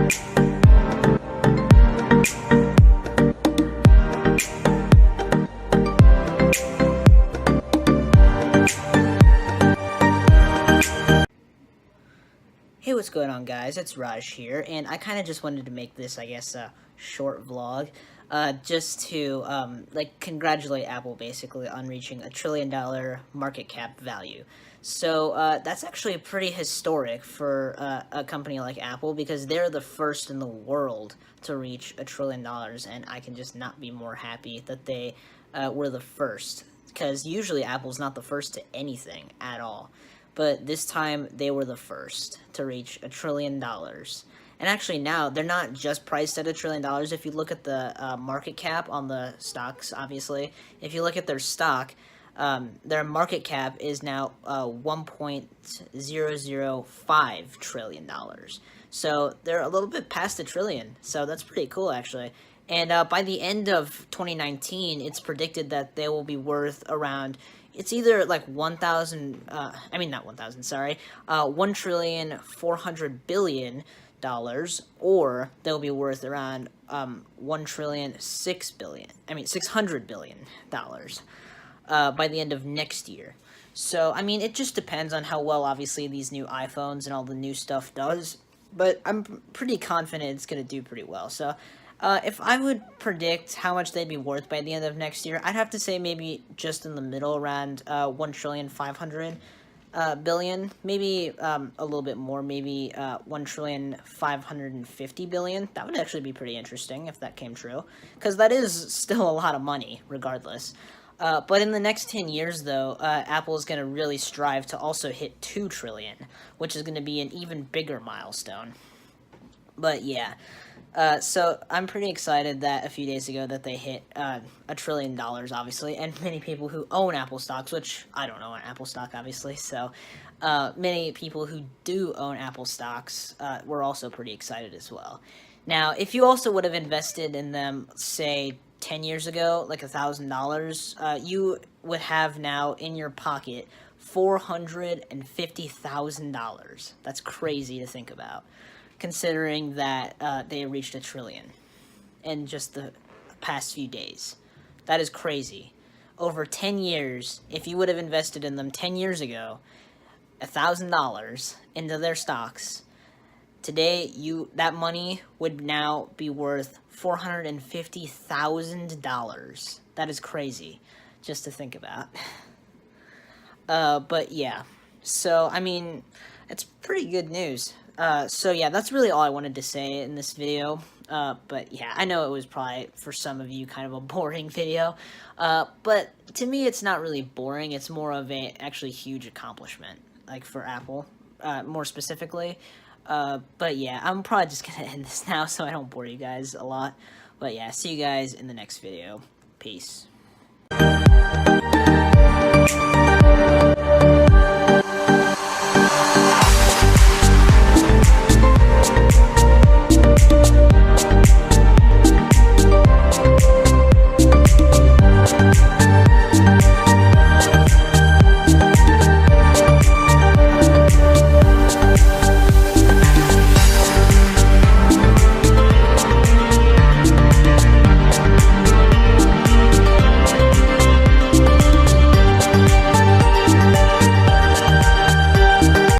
Hey, what's going on, guys? It's Raj here, and I kind of just wanted to make this, I guess, a short vlog, just to, congratulate Apple, basically, on reaching $1 trillion market cap value. So, that's actually pretty historic for a company like Apple, because they're the first in the world to reach $1 trillion, and I can just not be more happy that they were the first, because usually Apple's not the first to anything at all. But this time, they were the first to reach $1 trillion. And actually now, they're not just priced at $1 trillion. If you look at the market cap on the stocks, obviously, if you look at their stock, their market cap is now $1.005 trillion. So they're a little bit past $1 trillion. So that's pretty cool, actually. And by the end of 2019, it's predicted that they will be worth around... It's either like 1,400,000,000,000, or they'll be worth around $1,600,000,000 by the end of next year. So, I mean, it just depends on how well, obviously, these new iPhones and all the new stuff does, but I'm pretty confident it's going to do pretty well. So, if I would predict how much they'd be worth by the end of next year, I'd have to say maybe just in the middle, around $1,500,000,000,000, maybe a little bit more, maybe $1,550,000,000,000. That would actually be pretty interesting if that came true, because that is still a lot of money, regardless. But in the next 10 years, though, Apple is going to really strive to also hit $2 trillion, which is going to be an even bigger milestone. But yeah. So I'm pretty excited that a few days ago that they hit $1 trillion, obviously, and many people who own Apple stocks, which I don't own Apple stock, obviously, so many people who do own Apple stocks were also pretty excited as well. Now, if you also would have invested in them, say, 10 years ago, like $1,000, you would have now in your pocket $450,000. That's crazy to think about, considering that they reached $1 trillion in just the past few days. That is crazy. Over 10 years, if you would have invested in them 10 years ago, $1,000 into their stocks, today that money would now be worth $450,000. That is crazy, just to think about. But yeah, so I mean, it's pretty good news. So yeah, that's really all I wanted to say in this video. But yeah, I know it was probably, for some of you, kind of a boring video. But to me, it's not really boring. It's more of a actually huge accomplishment, like for Apple, more specifically. But yeah, I'm probably just gonna end this now so I don't bore you guys a lot. But yeah, see you guys in the next video. Peace.